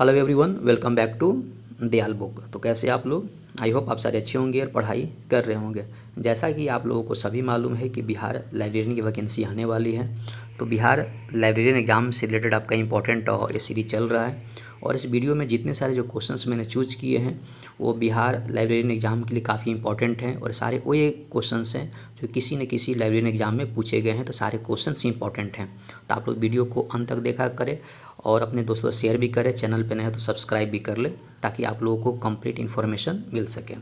Hello everyone, welcome back to Dayal book. तो कैसे आप लोग? आई होप आप सारे अच्छे होंगे और पढ़ाई कर रहे होंगे। जैसा कि आप लोगों को सभी मालूम है कि बिहार लाइब्रेरियन की वैकेंसी आने वाली है, तो बिहार लाइब्रेरियन एग्ज़ाम से रिलेटेड आपका इंपॉर्टेंट ये सीरीज चल रहा है। और इस वीडियो में जितने सारे जो क्वेश्चंस मैंने चूज किए हैं वो बिहार लाइब्रेरियन एग्ज़ाम के लिए काफ़ी इंपॉर्टेंट हैं, और सारे वो ये क्वेश्चंस हैं जो किसी न किसी लाइब्रेरियन एग्ज़ाम में पूछे गए हैं। तो सारे क्वेश्चंस इंपॉर्टेंट हैं, तो आप लोग वीडियो को अंत तक देखा करें और अपने दोस्तों से शेयर भी करें। चैनल पे नए हो तो सब्सक्राइब भी कर ले, ताकि आप लोगों को कंप्लीट इन्फॉर्मेशन मिल सके।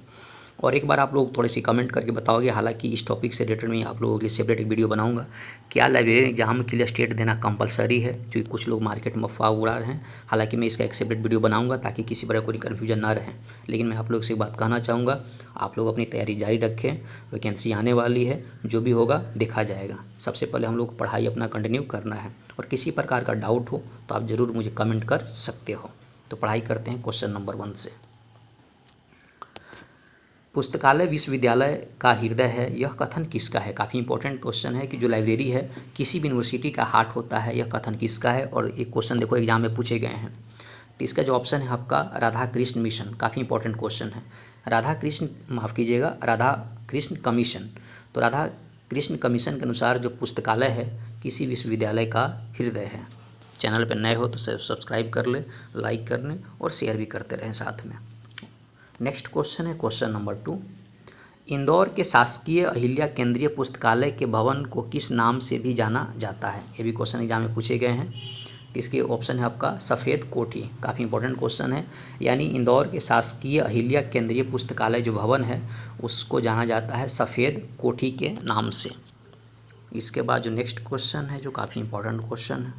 और एक बार आप लोग थोड़ी सी कमेंट करके बताओगे, हालांकि इस टॉपिक से रिलेटेड मैं आप लोगों के लिए सेपरेट एक वीडियो बनाऊंगा। क्या लाइब्रेरियन एग्जाम के लिए स्टेट देना कंपलसरी है, क्योंकि कुछ लोग मार्केट में अफवाह उड़ा रहे हैं। हालांकि मैं इसका एक सेपरेट वीडियो बनाऊंगा ताकि किसी प्रकार कोई कन्फ्यूजन ना रहे। लेकिन मैं आप लोग से एक बात कहना चाहूँगा, आप लोग अपनी तैयारी जारी रखें। वैकेंसी आने वाली है, जो भी होगा देखा जाएगा। सबसे पहले हम लोग पढ़ाई अपना कंटिन्यू करना है, और किसी प्रकार का डाउट हो तो आप ज़रूर मुझे कमेंट कर सकते हो। तो पढ़ाई करते हैं क्वेश्चन नंबर 1 से। पुस्तकालय विश्वविद्यालय का हृदय है, यह कथन किसका है? काफ़ी इंपॉर्टेंट क्वेश्चन है कि जो लाइब्रेरी है किसी भी यूनिवर्सिटी का हार्ट होता है, यह कथन किसका है? और एक क्वेश्चन देखो एग्जाम में पूछे गए हैं। तो इसका जो ऑप्शन है आपका राधा कृष्ण मिशन। काफ़ी इंपॉर्टेंट क्वेश्चन है। राधा कृष्ण, माफ़ कीजिएगा, राधा कृष्ण कमीशन। तो राधा कृष्ण कमीशन के अनुसार जो पुस्तकालय है किसी विश्वविद्यालय का हृदय है। चैनल पर नए हो तो सब्सक्राइब कर ले, लाइक कर लें और शेयर भी करते रहें साथ में। नेक्स्ट क्वेश्चन है क्वेश्चन नंबर 2। इंदौर के शासकीय अहिल्या केंद्रीय पुस्तकालय के भवन को किस नाम से भी जाना जाता है? ये भी क्वेश्चन एग्जाम में पूछे गए हैं। तो इसके ऑप्शन है आपका सफ़ेद कोठी। काफ़ी इंपॉर्टेंट क्वेश्चन है। यानी इंदौर के शासकीय अहिल्या केंद्रीय पुस्तकालय जो भवन है उसको जाना जाता है सफ़ेद कोठी के नाम से। इसके बाद जो नेक्स्ट क्वेश्चन है जो काफ़ी इंपॉर्टेंट क्वेश्चन है,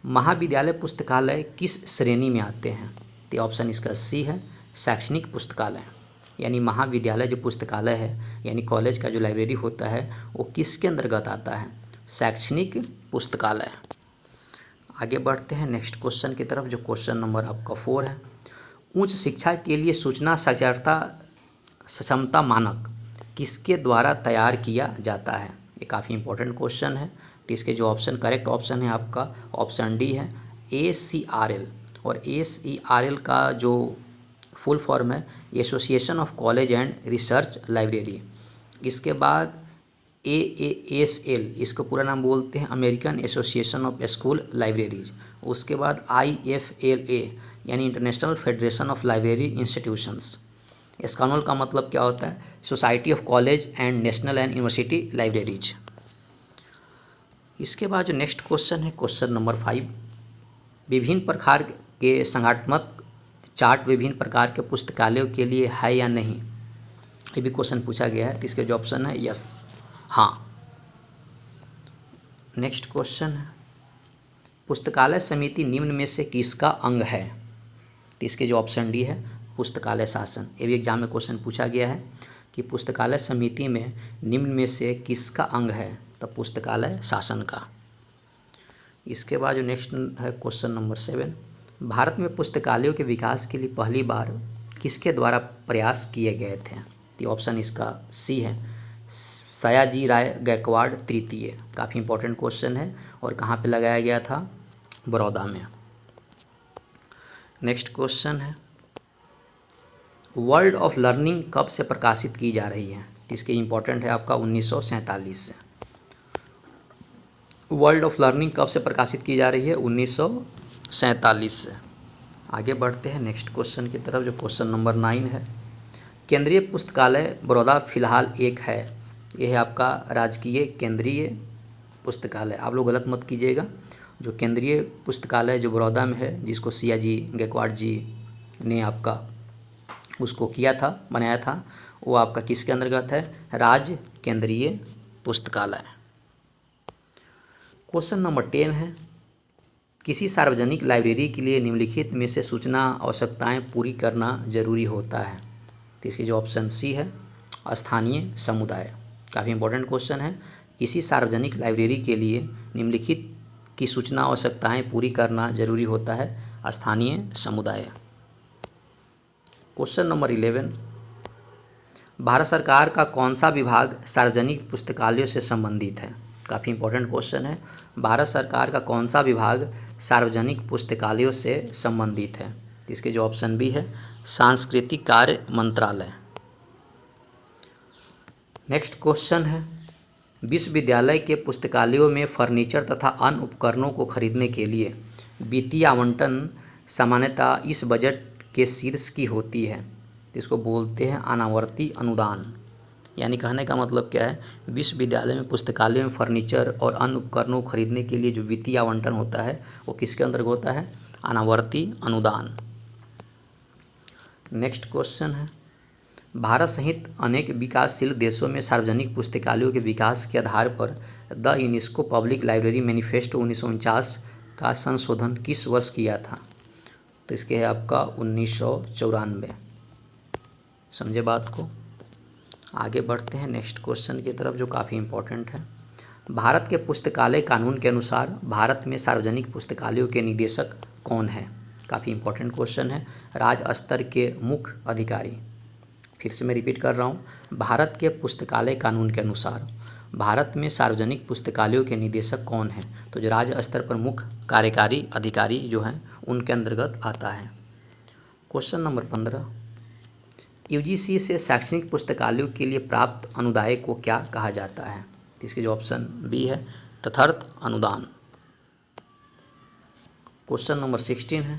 महाविद्यालय पुस्तकालय किस श्रेणी में आते हैं? तो ऑप्शन इसका सी है, शैक्षणिक पुस्तकालय। यानी महाविद्यालय जो पुस्तकालय है यानी कॉलेज का जो लाइब्रेरी होता है वो किसके अंतर्गत आता है? शैक्षणिक पुस्तकालय। आगे बढ़ते हैं नेक्स्ट क्वेश्चन की तरफ, जो क्वेश्चन नंबर आपका 4 है। उच्च शिक्षा के लिए सूचना साक्षरता सक्षमता मानक किसके द्वारा तैयार किया जाता है? ये काफ़ी इंपॉर्टेंट क्वेश्चन है। तो इसके जो ऑप्शन, करेक्ट ऑप्शन है आपका ऑप्शन डी है, ACRL। और ACRL का जो फुल फॉर्म है association of college and research library. इसके बाद AASL, इसको पूरा नाम बोलते हैं American association of school libraries. उसके बाद IFLA यानी international federation of library institutions. SCONUL का मतलब क्या होता है? Society of college and national and university libraries. इसके बाद जो नेक्स्ट क्वेश्चन है क्वेश्चन नंबर 5। विभिन्न प्रकार के संगठनात्मक चार्ट विभिन्न प्रकार के पुस्तकालयों के लिए है या नहीं? ये भी क्वेश्चन पूछा गया है। तो इसके जो ऑप्शन है यस, हाँ। नेक्स्ट क्वेश्चन है, पुस्तकालय समिति निम्न में से किसका अंग है? तो इसके जो ऑप्शन डी है, पुस्तकालय शासन। ये भी एग्जाम में क्वेश्चन पूछा गया है कि पुस्तकालय समिति में निम्न में से किसका अंग है? तो पुस्तकालय शासन का। इसके बाद जो नेक्स्ट है क्वेश्चन नंबर 7। भारत में पुस्तकालयों के विकास के लिए पहली बार किसके द्वारा प्रयास किए गए थे? तो ऑप्शन इसका सी है, सयाजी राय गायकवाड़ तृतीय। काफ़ी इंपॉर्टेंट क्वेश्चन है। और कहाँ पे लगाया गया था? बड़ौदा में। नेक्स्ट क्वेश्चन है, वर्ल्ड ऑफ लर्निंग कब से प्रकाशित की जा रही है? तो इसके इंपॉर्टेंट है आपका 1947 से। वर्ल्ड ऑफ लर्निंग कब से प्रकाशित की जा रही है? 1947 से। आगे बढ़ते हैं नेक्स्ट क्वेश्चन की तरफ, जो क्वेश्चन नंबर 9 है। केंद्रीय पुस्तकालय बड़ौदा फिलहाल एक है, यह है आपका राजकीय केंद्रीय पुस्तकालय। आप लोग गलत मत कीजिएगा। जो केंद्रीय पुस्तकालय जो बड़ौदा में है, जिसको सियाजी गायकवाड़ जी ने आपका उसको किया था, बनाया था, वो आपका किसके अंतर्गत है? राज्य केंद्रीय पुस्तकालय। क्वेश्चन नंबर 10 है, किसी सार्वजनिक लाइब्रेरी के लिए निम्नलिखित में से सूचना आवश्यकताएं पूरी करना जरूरी होता है? तो इसके जो ऑप्शन सी है, स्थानीय समुदाय। काफ़ी इंपॉर्टेंट क्वेश्चन है। किसी सार्वजनिक लाइब्रेरी के लिए निम्नलिखित की सूचना आवश्यकताएं पूरी करना जरूरी होता है? स्थानीय समुदाय। क्वेश्चन नंबर 11, भारत सरकार का कौन सा विभाग सार्वजनिक पुस्तकालयों से संबंधित है? काफ़ी इंपॉर्टेंट क्वेश्चन है। भारत सरकार का कौन सा विभाग सार्वजनिक पुस्तकालयों से संबंधित है? तो इसके जो ऑप्शन बी है सांस्कृतिक कार्य मंत्रालय। नेक्स्ट क्वेश्चन है, विश्वविद्यालय के पुस्तकालयों में फर्नीचर तथा अन्य उपकरणों को खरीदने के लिए वित्तीय आवंटन सामान्यतः इस बजट के शीर्ष की होती है? तो इसको बोलते हैं अनावर्ती अनुदान। यानी कहने का मतलब क्या है, विश्वविद्यालय में पुस्तकालय में फर्नीचर और अन्य उपकरणों को खरीदने के लिए जो वित्तीय आवंटन होता है वो किसके अंतर्गत होता है? अनावर्ती अनुदान। नेक्स्ट क्वेश्चन है, भारत सहित अनेक विकासशील देशों में सार्वजनिक पुस्तकालयों के विकास के आधार पर the UNESCO public library manifesto 1949 का संशोधन किस वर्ष किया था? तो इसके है आपका 1994। समझे बात को? आगे बढ़ते हैं नेक्स्ट क्वेश्चन की तरफ जो काफ़ी इम्पोर्टेंट है। भारत के पुस्तकालय कानून के अनुसार भारत में सार्वजनिक पुस्तकालयों के निदेशक कौन है? काफ़ी इम्पोर्टेंट क्वेश्चन है। राज्य स्तर के मुख्य अधिकारी। फिर से मैं रिपीट कर रहा हूँ, भारत के पुस्तकालय कानून के अनुसार भारत में सार्वजनिक पुस्तकालयों के निदेशक कौन है? तो जो राज्य स्तर पर मुख्य कार्यकारी अधिकारी जो हैं उनके अंतर्गत आता है। क्वेश्चन नंबर 15, यूजीसी से शैक्षणिक पुस्तकालयों के लिए प्राप्त अनुदान को क्या कहा जाता है? इसके जो ऑप्शन बी है तथार्थ अनुदान। क्वेश्चन नंबर 16 है,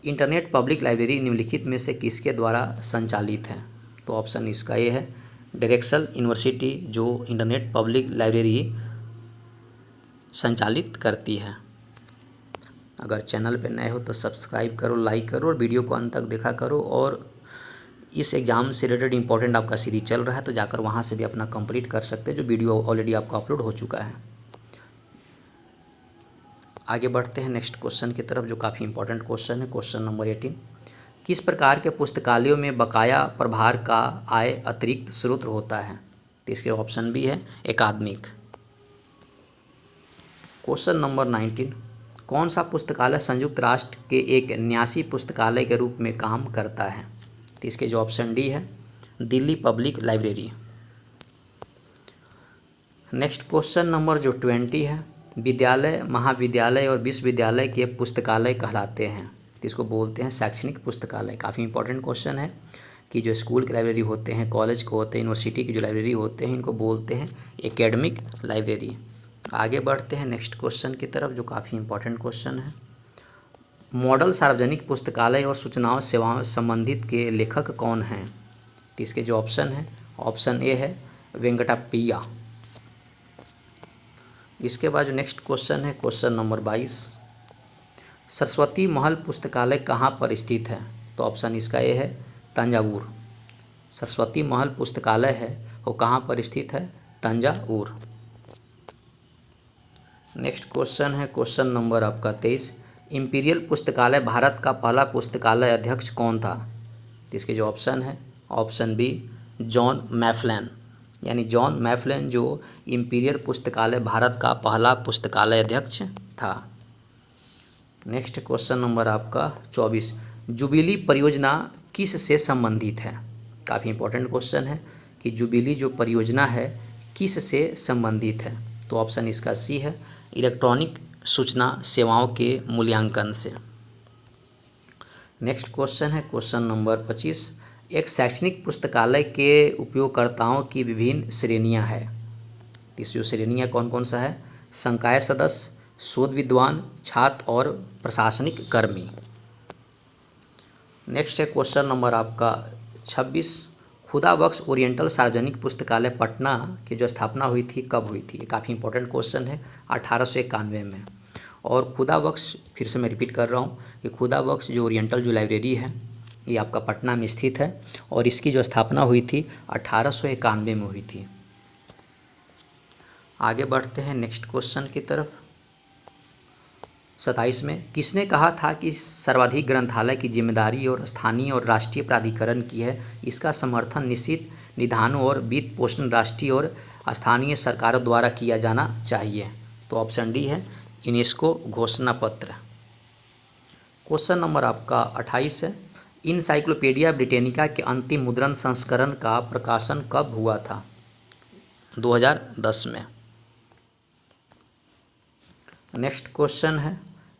इंटरनेट पब्लिक लाइब्रेरी निम्नलिखित में से किसके द्वारा संचालित है? तो ऑप्शन इसका ये है डायरेक्शन यूनिवर्सिटी जो इंटरनेट पब्लिक लाइब्रेरी संचालित करती है। अगर चैनल पे नए हो तो सब्सक्राइब करो, लाइक करो और वीडियो को अंत तक देखा करो। और इस एग्ज़ाम से रिलेटेड इंपॉर्टेंट आपका सीरीज चल रहा है तो जाकर वहाँ से भी अपना कंप्लीट कर सकते हैं, जो वीडियो ऑलरेडी आपका अपलोड हो चुका है। आगे बढ़ते हैं नेक्स्ट क्वेश्चन की तरफ जो काफ़ी इंपॉर्टेंट क्वेश्चन है। क्वेश्चन नंबर 18, किस प्रकार के पुस्तकालयों में बकाया प्रभार का आय अतिरिक्त स्रोत होता है? तो इसके ऑप्शन भी है अकादमिक। क्वेश्चन नंबर 19, कौन सा पुस्तकालय संयुक्त राष्ट्र के एक न्यासी पुस्तकालय के रूप में काम करता है? तो इसके जो ऑप्शन डी है Delhi public library. Next question number जो 20 है, विद्यालय, महाविद्यालय और विश्वविद्यालय के पुस्तकालय कहलाते हैं? तो इसको बोलते हैं शैक्षणिक पुस्तकालय। काफ़ी इंपॉर्टेंट क्वेश्चन है कि जो स्कूल के लाइब्रेरी होते हैं, कॉलेज के होते हैं, यूनिवर्सिटी की जो लाइब्रेरी होते हैं इनको बोलते हैं एकेडमिक लाइब्रेरी। आगे बढ़ते हैं नेक्स्ट क्वेश्चन की तरफ जो काफ़ी इंपॉर्टेंट क्वेश्चन है। मॉडल सार्वजनिक पुस्तकालय और सूचनाओं सेवाओं संबंधित के लेखक कौन हैं? तो इसके जो ऑप्शन है, ऑप्शन ए है वेंकटप्पय्या। इसके बाद जो नेक्स्ट क्वेश्चन है क्वेश्चन नंबर 22, सरस्वती महल पुस्तकालय कहाँ पर स्थित है? तो ऑप्शन इसका ए है तंजावुर। सरस्वती महल पुस्तकालय है वो कहाँ पर स्थित है? तंजावुर। नेक्स्ट क्वेश्चन है क्वेश्चन नंबर आपका 23, इंपीरियल पुस्तकालय भारत का पहला पुस्तकालय अध्यक्ष कौन था? तो इसके जो ऑप्शन है, ऑप्शन बी जॉन मैफ्लिन। यानी जॉन मैफ्लिन जो इंपीरियल पुस्तकालय भारत का पहला पुस्तकालय अध्यक्ष था। नेक्स्ट क्वेश्चन नंबर आपका 24, जुबिली परियोजना किस से संबंधित है? काफ़ी इंपॉर्टेंट क्वेश्चन है कि जुबिली जो परियोजना है किस से संबंधित है? तो ऑप्शन इसका सी है इलेक्ट्रॉनिक सूचना सेवाओं के मूल्यांकन से। नेक्स्ट क्वेश्चन है क्वेश्चन नंबर 25, एक शैक्षणिक पुस्तकालय के उपयोगकर्ताओं की विभिन्न श्रेणियां हैं। इस जो श्रेणियां कौन कौन सा है? संकाय सदस्य, शोध विद्वान, छात्र और प्रशासनिक कर्मी। नेक्स्ट है क्वेश्चन नंबर आपका 26, खुदा बख्श ओरिएंटल सार्वजनिक पुस्तकालय पटना की जो स्थापना हुई थी कब हुई थी? ये काफ़ी इंपॉर्टेंट क्वेश्चन है, 1891 में। और खुदा बख्श, फिर से मैं रिपीट कर रहा हूँ कि खुदा बख्श जो ओरिएंटल जो लाइब्रेरी है ये आपका पटना में स्थित है और इसकी जो स्थापना हुई थी 1891 में हुई थी। आगे बढ़ते हैं नेक्स्ट क्वेश्चन की तरफ। 27 में, किसने कहा था कि सर्वाधिक ग्रंथालय की जिम्मेदारी और स्थानीय और राष्ट्रीय प्राधिकरण की है? इसका समर्थन निश्चित निधानों और वित्त पोषण राष्ट्रीय और स्थानीय सरकारों द्वारा किया जाना चाहिए। तो ऑप्शन डी है यूनेस्को घोषणा पत्र। क्वेश्चन नंबर आपका 28 है, इनसाइक्लोपीडिया ब्रिटेनिका के अंतिम मुद्रण संस्करण का प्रकाशन कब हुआ था? 2010 में। नेक्स्ट क्वेश्चन है,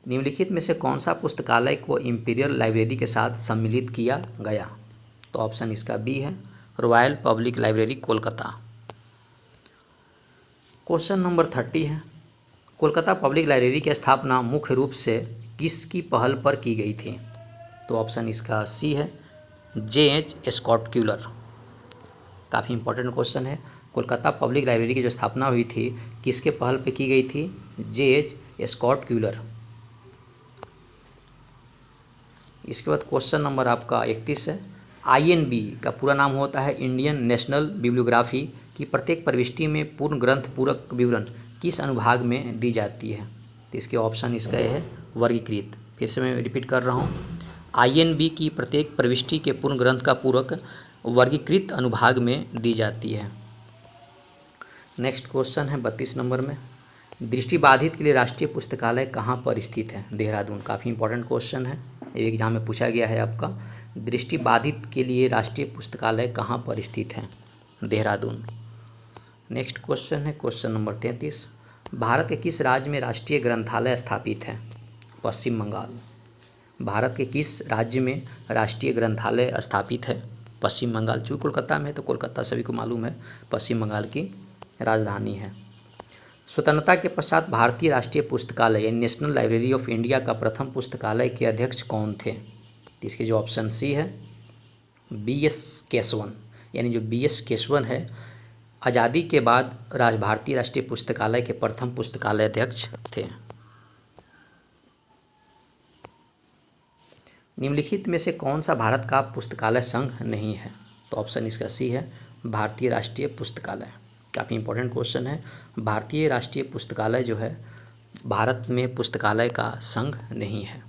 निम्नलिखित में से कौन सा पुस्तकालय को इंपीरियल लाइब्रेरी के साथ सम्मिलित किया गया? तो ऑप्शन इसका बी है, royal public library Kolkata. Question number 30 है, कोलकाता पब्लिक लाइब्रेरी की स्थापना मुख्य रूप से किसकी पहल पर की गई थी? तो ऑप्शन इसका सी है, J.H. स्कॉट क्यूलर। काफ़ी इंपॉर्टेंट क्वेश्चन है। कोलकाता पब्लिक लाइब्रेरी की जो स्थापना हुई थी किसके पहल पर की गई थी? J.H. स्कॉट क्यूलर। इसके बाद क्वेश्चन नंबर आपका 31 है, INB का पूरा नाम होता है इंडियन नेशनल बिब्लियोग्राफी की प्रत्येक प्रविष्टि में पूर्ण ग्रंथ पूरक विवरण किस अनुभाग में दी जाती है? तो इसके ऑप्शन इसका ये है, वर्गीकृत। फिर से मैं रिपीट कर रहा हूँ, INB की प्रत्येक प्रविष्टि के पूर्ण ग्रंथ का पूरक वर्गीकृत अनुभाग में दी जाती है। नेक्स्ट क्वेश्चन है 32 नंबर में, दृष्टिबाधित के लिए राष्ट्रीय पुस्तकालय कहाँ पर स्थित है? देहरादून। काफ़ी इंपॉर्टेंट क्वेश्चन है, एग्जाम में पूछा गया है आपका। दृष्टिबाधित के लिए राष्ट्रीय पुस्तकालय कहाँ पर स्थित है? देहरादून। नेक्स्ट क्वेश्चन है क्वेश्चन नंबर 33, भारत के किस राज्य में राष्ट्रीय ग्रंथालय स्थापित है? पश्चिम बंगाल। भारत के किस राज्य में राष्ट्रीय ग्रंथालय स्थापित है? पश्चिम बंगाल। चूँकि कोलकाता में है तो कोलकाता सभी को मालूम है पश्चिम बंगाल की राजधानी है। स्वतंत्रता के पश्चात भारतीय राष्ट्रीय पुस्तकालय यानी नेशनल लाइब्रेरी ऑफ इंडिया का प्रथम पुस्तकालय के अध्यक्ष कौन थे? इसके जो ऑप्शन सी है, BS केशवन। यानी जो BS केशवन है आज़ादी के बाद भारतीय राष्ट्रीय पुस्तकालय के प्रथम पुस्तकालय अध्यक्ष थे। निम्नलिखित में से कौन सा भारत का पुस्तकालय संघ नहीं है? तो ऑप्शन इसका सी है, भारतीय राष्ट्रीय पुस्तकालय। काफ़ी इंपॉर्टेंट क्वेश्चन है। भारतीय राष्ट्रीय पुस्तकालय जो है भारत में पुस्तकालय का संघ नहीं है।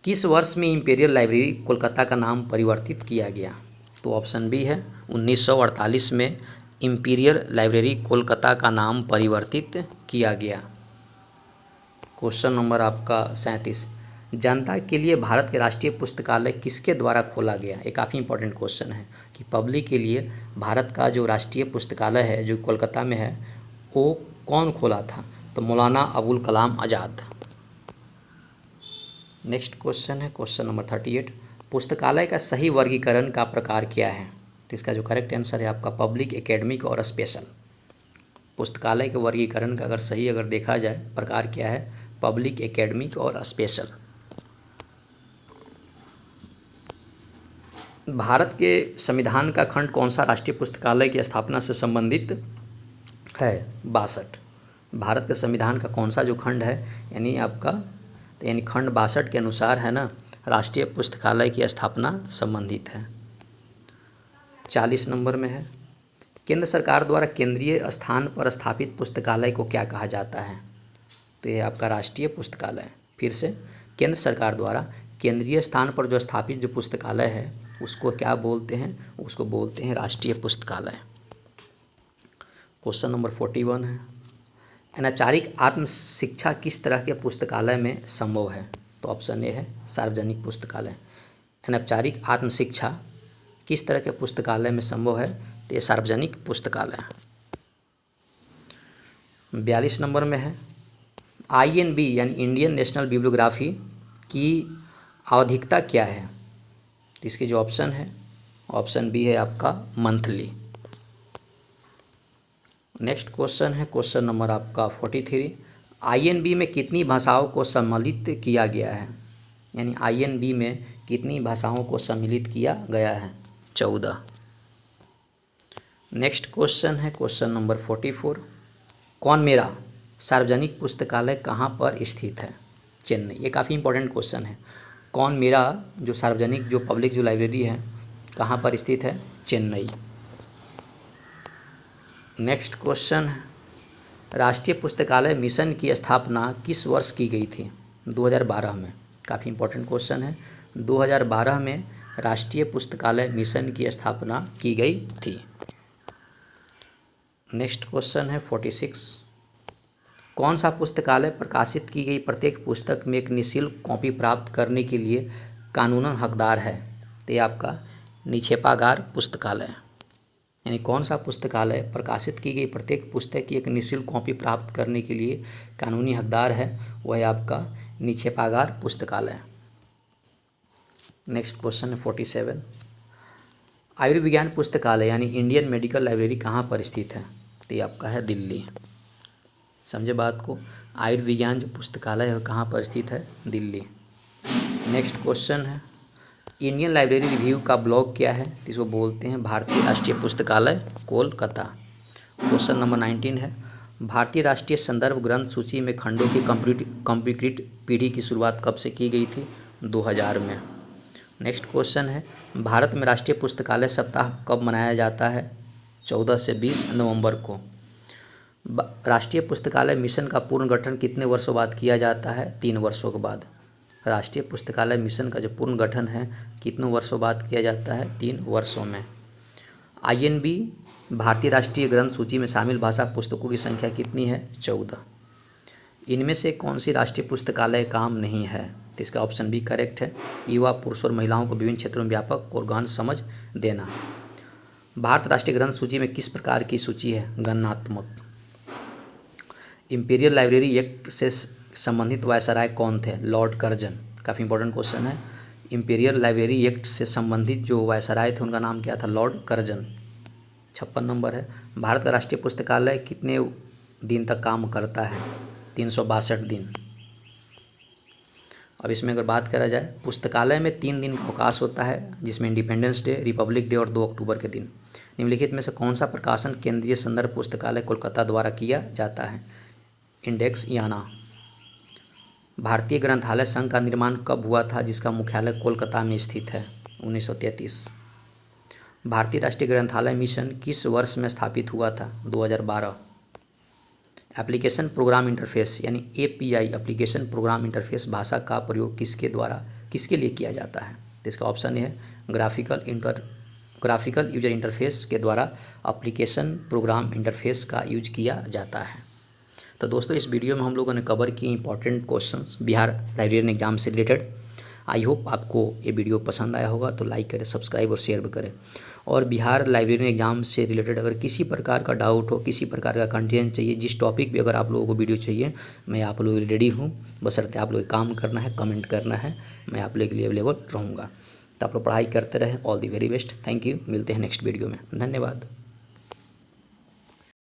किस वर्ष में इंपीरियल लाइब्रेरी कोलकाता का नाम परिवर्तित किया गया? तो ऑप्शन बी है, 1948 में इंपीरियल लाइब्रेरी कोलकाता का नाम परिवर्तित किया गया। क्वेश्चन नंबर आपका 37, जनता के लिए भारत के राष्ट्रीय पुस्तकालय किसके द्वारा खोला गया? ये काफ़ी इंपॉर्टेंट क्वेश्चन है कि पब्लिक के लिए भारत का जो राष्ट्रीय पुस्तकालय है जो कोलकाता में है वो कौन खोला था? तो मौलाना अबुल कलाम आज़ाद। नेक्स्ट क्वेश्चन है क्वेश्चन नंबर 38, पुस्तकालय का सही वर्गीकरण का प्रकार क्या है? तो इसका जो करेक्ट आंसर है आपका पब्लिक, एकेडमिक और स्पेशल। पुस्तकालय के वर्गीकरण का अगर देखा जाए प्रकार क्या है? पब्लिक, एकेडमिक और स्पेशल। भारत के संविधान का खंड कौन सा राष्ट्रीय पुस्तकालय की स्थापना से संबंधित है? 62। भारत के संविधान का कौन सा जो खंड है यानी आपका यानी खंड 62 के अनुसार है ना राष्ट्रीय पुस्तकालय की स्थापना संबंधित है। 40 नंबर में है, केंद्र सरकार द्वारा केंद्रीय स्थान पर स्थापित पुस्तकालय को क्या कहा जाता है? तो यह आपका राष्ट्रीय पुस्तकालय। फिर से, केंद्र सरकार द्वारा केंद्रीय स्थान पर जो स्थापित जो पुस्तकालय है उसको क्या बोलते हैं? उसको बोलते हैं राष्ट्रीय पुस्तकालय। क्वेश्चन नंबर 41 है, अनौपचारिक आत्म शिक्षा किस तरह के पुस्तकालय में संभव है? तो ऑप्शन ए है, सार्वजनिक पुस्तकालय। अनौपचारिक आत्म शिक्षा किस तरह के पुस्तकालय में संभव है? तो ये सार्वजनिक पुस्तकालय। 42 नंबर में है, INB यानी इंडियन नेशनल बिब्लियोग्राफी की आवधिकता क्या है? तो इसके जो ऑप्शन है, ऑप्शन बी है आपका मंथली। नेक्स्ट क्वेश्चन है क्वेश्चन नंबर आपका 43, INB में कितनी भाषाओं को सम्मिलित किया गया है? यानी INB में कितनी भाषाओं को सम्मिलित किया गया है? 14। नेक्स्ट क्वेश्चन है क्वेश्चन नंबर 44, कौन मेरा सार्वजनिक पुस्तकालय कहाँ पर स्थित है? चेन्नई। ये काफ़ी इंपॉर्टेंट क्वेश्चन है। कौन मेरा जो सार्वजनिक जो पब्लिक जो लाइब्रेरी है कहाँ पर स्थित है? चेन्नई। नेक्स्ट क्वेश्चन है, राष्ट्रीय पुस्तकालय मिशन की स्थापना किस वर्ष की गई थी? 2012 में। काफ़ी इंपॉर्टेंट क्वेश्चन है। 2012 में राष्ट्रीय पुस्तकालय मिशन की स्थापना की गई थी। नेक्स्ट क्वेश्चन है 46, कौन सा पुस्तकालय प्रकाशित की गई प्रत्येक पुस्तक में एक निःशुल्क कॉपी प्राप्त करने के लिए कानूनन हकदार है? तो ये आपका निक्षेपागार पुस्तकालय। यानी कौन सा पुस्तकालय प्रकाशित की गई प्रत्येक पुस्तक की एक निःशुल्क कॉपी प्राप्त करने के लिए कानूनी हकदार है? वह है आपका निक्षेपागार पुस्तकालय। नेक्स्ट क्वेश्चन है 47। आयुर्विज्ञान पुस्तकालय यानी इंडियन मेडिकल लाइब्रेरी कहाँ पर स्थित है? तो ये आपका है दिल्ली। समझे बात को, आयुर्विज्ञान जो पुस्तकालय है कहाँ पर स्थित है? दिल्ली। नेक्स्ट क्वेश्चन है इंडियन लाइब्रेरी रिव्यू का ब्लॉग क्या है? तो इसको बोलते हैं भारतीय राष्ट्रीय पुस्तकालय कोलकाता। क्वेश्चन नंबर 19 है भारतीय राष्ट्रीय संदर्भ ग्रंथ सूची में खंडों की कंप्लीट पीढ़ी की शुरुआत कब से की गई थी? 2000 में। नेक्स्ट क्वेश्चन है भारत में राष्ट्रीय पुस्तकालय सप्ताह कब मनाया जाता है? 14 से 20 नवंबर को। राष्ट्रीय पुस्तकालय मिशन का पूर्ण गठन कितने वर्षों बाद किया जाता है? 3 वर्षों के बाद। राष्ट्रीय पुस्तकालय मिशन का जो पूर्ण गठन है कितने वर्षों बाद किया जाता है? 3 वर्षों में। INB भारतीय राष्ट्रीय ग्रंथ सूची में शामिल भाषा पुस्तकों की संख्या कितनी है? 14। इनमें से कौन सी राष्ट्रीय पुस्तकालय काम नहीं है? तो इसका ऑप्शन बी करेक्ट है, युवा पुरुषों और महिलाओं को विभिन्न क्षेत्रों में व्यापक और गहन समझ देना। भारत राष्ट्रीय ग्रंथ सूची में किस प्रकार की सूची है? गणनात्मक। इंपीरियल लाइब्रेरी एक्ट से संबंधित वायसराय कौन थे? Lord Curzon. काफ़ी इंपॉर्टेंट क्वेश्चन है। इंपीरियल लाइब्रेरी एक्ट से संबंधित जो वायसराय थे उनका नाम क्या था? Lord Curzon. 56 नंबर है भारत का राष्ट्रीय पुस्तकालय कितने दिन तक काम करता है? 362 दिन। अब इसमें अगर बात करा जाए पुस्तकालय में 3 दिन का अवकाश होता है जिसमें इंडिपेंडेंस डे, रिपब्लिक डे और 2 अक्टूबर के दिन। निम्नलिखित में से कौन सा प्रकाशन केंद्रीय संदर्भ पुस्तकालय कोलकाता द्वारा किया जाता है? इंडेक्स याना। भारतीय ग्रंथालय संघ का निर्माण कब हुआ था जिसका मुख्यालय कोलकाता में स्थित है? 1933। भारतीय राष्ट्रीय ग्रंथालय मिशन किस वर्ष में स्थापित हुआ था? 2012। एप्लीकेशन प्रोग्राम इंटरफेस यानी API एप्लीकेशन प्रोग्राम इंटरफेस भाषा का प्रयोग किसके लिए किया जाता है? तो इसका ऑप्शन है ग्राफिकल यूजर इंटरफेस के द्वारा एप्लीकेशन प्रोग्राम इंटरफेस का यूज किया जाता है। तो दोस्तों इस वीडियो में हम लोगों ने कवर किए important questions Bihar librarian exam से रिलेटेड। आई होप आपको ये वीडियो पसंद आया होगा, तो लाइक करें, सब्सक्राइब और शेयर भी करें। और बिहार लाइब्रेरियन एग्जाम से रिलेटेड अगर किसी प्रकार का डाउट हो, किसी प्रकार का कंटेंट चाहिए, जिस टॉपिक भी अगर आप लोगों को वीडियो चाहिए, मैं आप लोगों के लिए रेडी हूँ। बशर्ते आप लोग काम करना है, कमेंट करना है, मैं आप लोगों के लिए अवेलेबल रहूँगा। तो आप लोग पढ़ाई करते रहें। All the very best. Thank you. मिलते हैं नेक्स्ट वीडियो में। धन्यवाद।